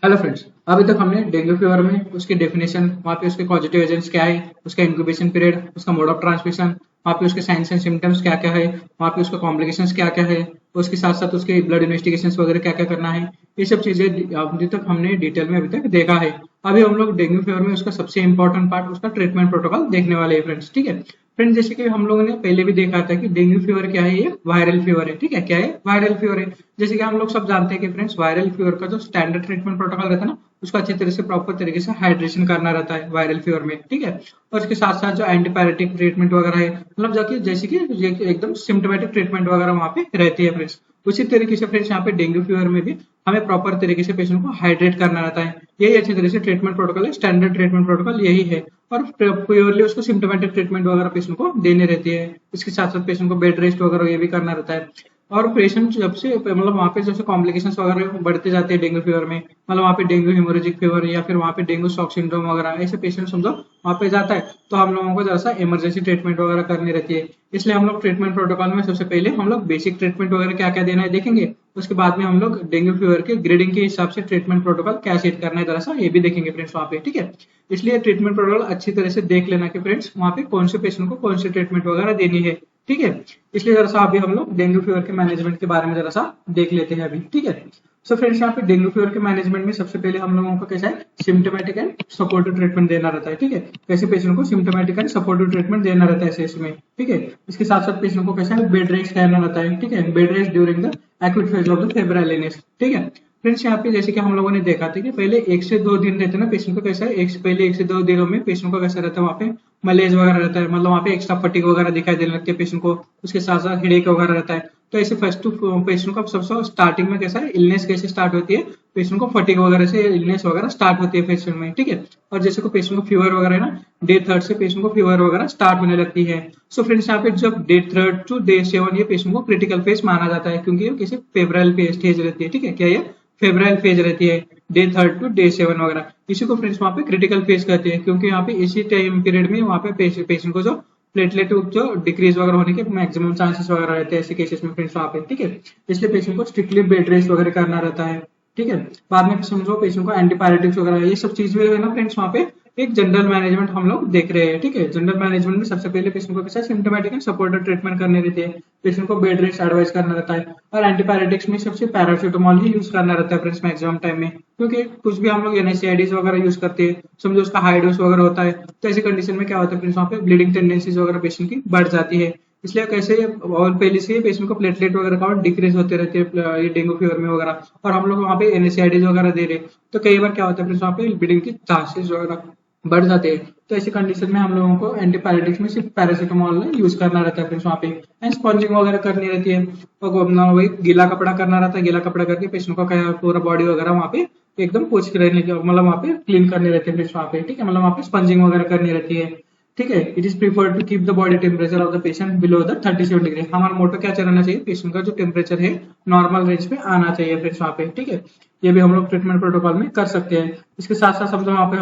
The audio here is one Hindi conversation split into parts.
Hello friends. अभी तक हमने डेंगू फीवर में उसकी डेफिनेशन, वहाँ पे उसके पॉजिटिव एजेंट्स क्या है, उसका इंक्यूबेशन पीरियड, उसका मोड ऑफ ट्रांसमिशन, वहाँ पे उसके साइंस एंड सिम्टम्स क्या क्या है, वहाँ पे उसका कॉम्प्लिकेशंस क्या क्या है, उसके साथ साथ उसके ब्लड इन्वेस्टिगेशंस वगैरह क्या क्या करना है, ये सब चीजें अभी तक हमने डिटेल में अभी तक देखा है। अभी हम लोग डेंगू फीवर में उसका सबसे इंपॉर्टेंट पार्ट, उसका ट्रीटमेंट प्रोटोकॉल देखने वाले हैं फ्रेंड्स। ठीक है फ्रेंड्स, जैसे कि हम लोगों ने पहले भी देखा था कि डेंगू फीवर क्या है, ये वायरल फीवर है। ठीक है, क्या है? वायरल फीवर है। जैसे कि हम लोग सब जानते हैं कि फ्रेंड्स, वायरल फीवर का जो स्टैंडर्ड ट्रीटमेंट प्रोटोकॉल रहता है ना, उसको अच्छी तरह से प्रॉपर तरीके से हाइड्रेशन करना रहता है वायरल फीवर में। ठीक है, और उसके साथ साथ जो एंटीबायोटिक ट्रीटमेंट वगैरह है, मतलब जाके जैसे कि ये एकदम सिम्टोमेटिक ट्रीटमेंट वगैरह वहाँ पे रहती है फ्रेंड्स। उसी तरीके से फ्रेंड्स, यहाँ पे डेंगू फीवर में भी हमें प्रॉपर तरीके से पेशेंट को हाइड्रेट करना रहता है। यही अच्छी तरह से ट्रीटमेंट प्रोटोकॉल है, स्टैंडर्ड ट्रीटमेंट प्रोटोकॉल यही है। और प्योरली उसको सिम्टोमेटिक ट्रीटमेंट वगैरह पेशेंट को देनी रहती है। इसके साथ साथ पेशेंट को बेड रेस्ट वगैरह ये भी करना रहता है। और पेशेंट जब से मतलब वहाँ पे जैसे कॉम्प्लिकेशंस वगैरह बढ़ते जाते हैं डेंगू फीवर में, मतलब वहाँ पे डेंगू हेमोरेजिक फीवर या फिर वहाँ पे डेंगू शॉक सिंड्रोम वगैरह ऐसे पेशेंट समझो वहाँ पे जाता है, तो हम लोगों को जैसा इमरजेंसी ट्रीटमेंट वगैरह करनी रहती है। इसलिए हम लोग ट्रीटमेंट प्रोटोकॉल में सबसे पहले हम लोग बेसिक ट्रीटमेंट वगैरह क्या क्या देना है देखेंगे। उसके बाद में हम लोग डेंगू फीवर के ग्रेडिंग के हिसाब से ट्रीटमेंट प्रोटोकॉल क्या सेट करना है जरा ये भी देखेंगे फ्रेंड्स वहाँ पे। ठीक है, इसलिए ट्रीटमेंट प्रोटोकॉल अच्छी तरह से देख लेना कि फ्रेंड्स वहाँ पे कौन से पेशेंट को कौन सी ट्रीटमेंट वगैरह देनी है। ठीक है, इसलिए जरा सा अभी हम लोग डेंगू फीवर के मैनेजमेंट के बारे में जरा सा देख लेते हैं अभी। ठीक है, सो फ्रेंड्स, यहाँ पे डेंगू फीवर के मैनेजमेंट में सबसे पहले हम लोगों को कैसा है, सिम्टोमेटिक एंड सपोर्टिव ट्रीटमेंट देना रहता है। ठीक है, कैसे पेशेंट को सिम्टोमेटिक एंड सपोर्टिव ट्रीटमेंट देना रहता है ऐसे इसमें। ठीक है, इसके साथ साथ पेशेंट को कैसा है, बेड रेस्ट करना रहता है। ठीक है, bed rest during the acute phase of the febrile illness. ठीक है फ्रेंड्स, यहाँ पे जैसे कि हम लोगों ने देखा था कि पहले 1 से 2 दिन रहते हैं ना पेशेंट को, कैसा है, पहले 1 से 2 दिनों में पेशेंट को कैसा रहता है, वहाँ पे मलेज वगैरह रहता है, मतलब वहाँ पे एक्स्ट्रा फटीग वगैरह दिखाई देने लगती है पेशेंट को। उसके साथ साथ हेडेक वगैरह रहता है। तो ऐसे फर्स्ट टू पेशेंट को सबसे स्टार्टिंग में कैसा है, इलनेस कैसे स्टार्ट होती है, पेशेंट को फटीग वगैरह से इलनेस वगैरह स्टार्ट होती है पेशेंट में। ठीक है, और जैसे को पेशेंट को फीवर वगैरह है ना, डे 3 से पेशेंट को फीवर वगैरह स्टार्ट होने लगती है। सो फ्रेंड्स, यहाँ पे जब डे 3 टू डे 7 ये पेशेंट को क्रिटिकल फेज माना जाता है, क्योंकि ये किसी फेब्राइल स्टेज रहती है। ठीक है, क्या ये फेब्राइल फेज रहती है, डे 3 टू डे 7 वगैरह। इसी को फ्रेंड्स वहाँ पे क्रिटिकल फेज कहते हैं, क्योंकि यहाँ पे इसी टाइम पीरियड में वहाँ पे पेशेंट को जो प्लेटलेट जो डिक्रीज वगैरह होने के मैक्सिमम चांसेस वगैरह रहते हैं ऐसे केसेस में फ्रेंड्स वहाँ पे। ठीक है, इसलिए पेशेंट को स्ट्रिक्टली बेड रेस्ट वगैरह करना रहता है। ठीक है, बाद में समझो पेशेंट को एंटीबायोटिक्स वगैरह ये सब चीज भी है ना फ्रेंड्स, वहाँ पे एक जनरल मैनेजमेंट हम लोग देख रहे हैं। ठीक है, जनरल मैनेजमेंट में सबसे पहले पेशेंट को कैसा सिम्टोमेटिक एंड सपोर्टिव ट्रीटमेंट करनी रहती है। पेशेंट को बेड रेस्ट एडवाइस करना रहता है, और एंटीबायोटिक्स में सबसे पैरासिटामोल ही यूज करना रहता है फ्रेंड्स मैक्सिमम टाइम में, क्योंकि कुछ भी हम लोग एनएसएआईडीज वगैरह यूज करते हैं, समझो उसका हाई डोज वगैरह होता है, तो ऐसी कंडीशन में क्या होता है फ्रेंड्स, वहाँ पे ब्लीडिंग टेंडेंसीज वगैरह पेशेंट की बढ़ जाती है। इसलिए कैसे और पहले से पेशेंट को प्लेटलेट वगैरह काउंट डिक्रीज होते रहते हैं ये डेंगू फीवर में वगैरह, और हम लोग वहाँ पे एनएसएआईडीज वगैरह दे रहे हैं, तो कई बार क्या होता है फ्रेंड्स, वहाँ पे ब्लीडिंग की चांसेस वगैरह बढ़ जाते हैं। तो ऐसी कंडीशन में हम लोगों को एंटीबायोटिक्स में सिर्फ पैरासिटामोल यूज करना रहता है फ्रेंड्स वहाँ पे, एंड स्पॉन्जिंग वगैरह करनी रहती है। और अपना वही गीला कपड़ा करना रहता है, गीला कपड़ा करके पेशेंट को क्या पूरा बॉडी वगैरह वहाँ पे एकदम पोछ के रहने की, मतलब वहाँ पे क्लीन करनी रहती है फ्रेंड्स वहाँ पे। ठीक है, मतलब वहाँ पे स्पंजिंग वगैरह करनी रहती है। ठीक है, it is preferred to keep the body temperature of the patient below the 37 degree. हमारा मोटो क्या चलना चाहिए, पेशेंट का जो टेम्परेचर है नॉर्मल रेंज में आना चाहिए फ्रेंड्स वहाँ पे। ठीक है, ये भी हम लोग ट्रीटमेंट प्रोटोकॉल में कर सकते हैं। इसके साथ साथ समझो वहाँ पे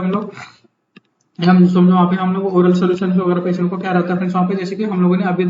हम समझो वहाँ पे हम लोग ओरल सोल्यूशन वगैरह पेशेंट को क्या रहता है फ्रेंड्स वहाँ पे, जैसे कि हम लोगों ने अभी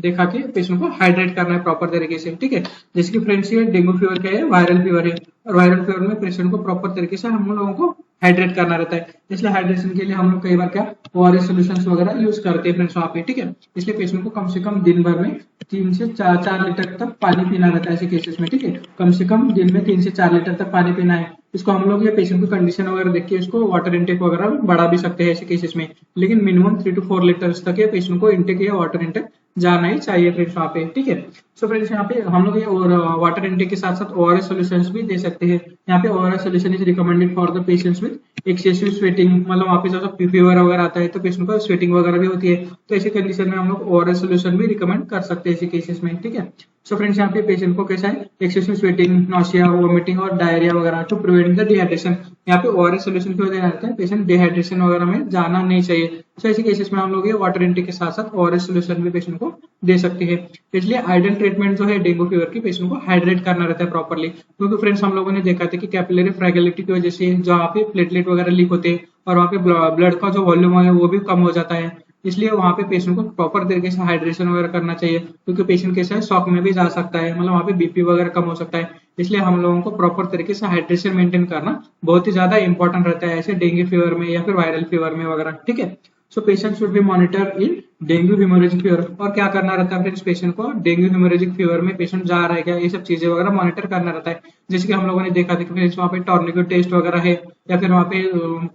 देखा कि पेशेंट को हाइड्रेट करना है प्रॉपर तरीके से। ठीक है, जैसे कि फ्रेंड्स ये डेंगू फीवर क्या है, वायरल फीवर है, और वायरल फीवर में पेशेंट को प्रॉपर तरीके से हम लोगों को हाइड्रेट करना रहता है। इसलिए हाइड्रेशन के लिए हम लोग कई बार क्या ओआरएस सोल्यूशन वगैरह यूज करते हैं फ्रेंड्स वहाँ पे। ठीक है, इसलिए पेशेंट को कम से कम दिन भर में 3 से 4 लीटर तक पानी पीना रहता है ऐसे केसेस में। ठीक है, कम से कम दिन में 3 से 4 लीटर तक पानी पीना है। इसको हम लोग ये पेशेंट की कंडीशन वगैरह देख के इसको वाटर इनटेक वगैरह बढ़ा भी सकते हैं ऐसे केसेस में, लेकिन मिनिमम 3 to 4 लीटर्स तक ये पेशेंट को इनटेक या वाटर इनटेक जाना ही चाहिए फ्रेंड्स वहाँ पे। ठीक है, सो फ्रेंड्स यहाँ पे हम लोग ये और वाटर इनटेक के साथ साथ ओआरएस सॉल्यूशंस भी दे सकते हैं। यहाँ पे ORS solution is recommended for the patients with excessive sweating, मतलब वहाँ पे जब फीवर वगैरह आता है तो पेशेंट को स्वेटिंग वगैरह भी होती है, तो ऐसी कंडीशन में हम लोग ओआरएस सॉल्यूशन भी रिकमेंड कर सकते हैं ऐसे केसेस में। ठीक है, सो फ्रेंड्स यहाँ पे पेशेंट को कैसा है, एक्सेसिव स्वेटिंग, नॉसिया, वोमिटिंग और डायरिया वगैरह टू प्रिवेंट द डिहाइड्रेशन। यहाँ पे ओआरएस सॉल्यूशन की वजह रहता है पेशेंट डिहाइड्रेशन वगैरह में जाना नहीं चाहिए। तो ऐसे केसेस में हम लोग ये वाटर इनटेक के साथ साथ ओआरएस सॉल्यूशन भी पेशेंट को दे सकते हैं। इसलिए आइडियल ट्रीटमेंट जो है डेंगू फीवर की, पेशेंट को हाइड्रेट करना रहता है प्रॉपरली, क्योंकि फ्रेंड्स हम लोगों ने देखा था कि कैपिलरी फ्रैगिलिटी की वजह से जहाँ पे प्लेटलेट वगैरह लीक होते हैं और वहाँ पे ब्लड का जो वॉल्यूम है वो भी कम हो जाता है। इसलिए वहाँ पे पेशेंट को प्रॉपर तरीके से हाइड्रेशन वगैरह करना चाहिए, क्योंकि पेशेंट कैसा है शॉक में भी जा सकता है, मतलब वहाँ पे बीपी वगैरह कम हो सकता है। इसलिए हम लोगों को प्रॉपर तरीके से हाइड्रेशन मेंटेन करना बहुत ही ज्यादा इंपॉर्टेंट रहता है, ऐसे डेंगू फीवर में या फिर वायरल फीवर में वगैरह, ठीक है। So patient should be monitor in dengue hemorrhagic fever. और क्या करना रहता है फ्रेंड्स, पेशेंट को डेंगू हेमोरेजिक फीवर में पेशेंट जा रहा है क्या, ये सब चीजें वगैरह मॉनिटर करना रहता है। जैसे कि हम लोगों ने देखा था कि फ्रेंड्स वहाँ पे टॉर्निको टेस्ट वगैरह है, या फिर वहाँ पे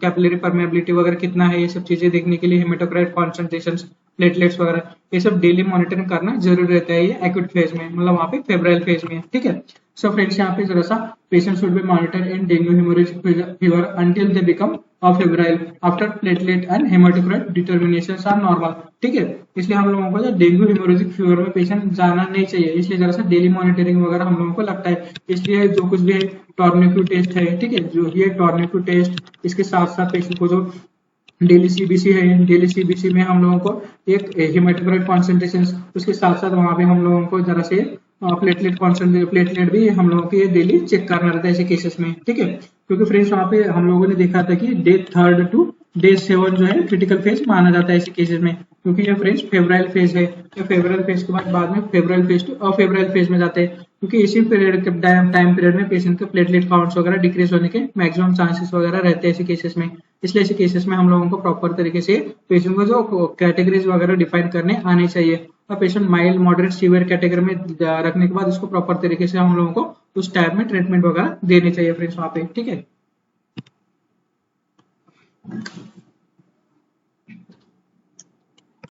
कैपिलरी परमेबिलिटी वगैरह कितना है, ये सब चीजें देखने के लिए हेमेटोक्राइट कॉन्सेंट्रेशन, प्लेटलेट्स वगैरह, ये सब डेली मॉनिटरिंग करना जरूरी रहता है, ये एक्यूट फेज में, मतलब वहाँ पे फेब्राइल फेज में, ठीक है। सो फ्रेंड्स यहाँ पे जरा सा patient should be monitor in dengue hemorrhagic fever until they become febrile after platelet and hematocrit determinations are normal, ठीक है। इसलिए हम लोगों को डेंगू हेमोरेजिक फीवर में पेशेंट जाना नहीं चाहिए, इसलिए जरा सा डेली मॉनिटरिंग वगैरह हम लोगों को लगता है। इसलिए जो कुछ भी है टॉर्निक्यू टेस्ट है, ठीक है, जो ये टॉर्निक्यू टेस्ट, इसके साथ साथ पेशेंट को जो डेली सीबीसी है, डेली सीबीसी में हम लोगों को एक हेमाटोक्राइट कॉन्सेंट्रेशन, उसके साथ साथ वहां पे हम लोगों को जरा से प्लेटलेट कॉन्सेंट्रेट, प्लेटलेट भी हम लोगों को ये डेली चेक करना रहता है ऐसे केसेस में, ठीक है। क्योंकि फ्रेंड्स वहां पे हम लोगों ने देखा था कि डे 3 टू डे 7 जो है क्रिटिकल फेज माना जाता है ऐसे केसेस में, क्योंकि ये फ्रेंड्स फेब्राइल फेज है। तो फेब्राइल फेज के बाद में फेब्राइल फेज टू अफेब्राइल फेज में जाते हैं, क्योंकि इसी पीरियड के टाइम पीरियड में पेशेंट के प्लेटलेट काउंट्स वगैरह डिक्रीज होने के मैक्सिमम चांसेस वगैरह रहते हैं ऐसे केसेस में। इसलिए ऐसे केसेस में हम लोगों को प्रॉपर तरीके से पेशेंट को जो कैटेगरीज वगैरह डिफाइन करने आने चाहिए, और patient mild moderate severe category में रखने के बाद उसको प्रॉपर तरीके से हम लोगों को उस टाइप में ट्रीटमेंट वगैरह देनी चाहिए फ्रेंड्स वहाँ पे, ठीक है।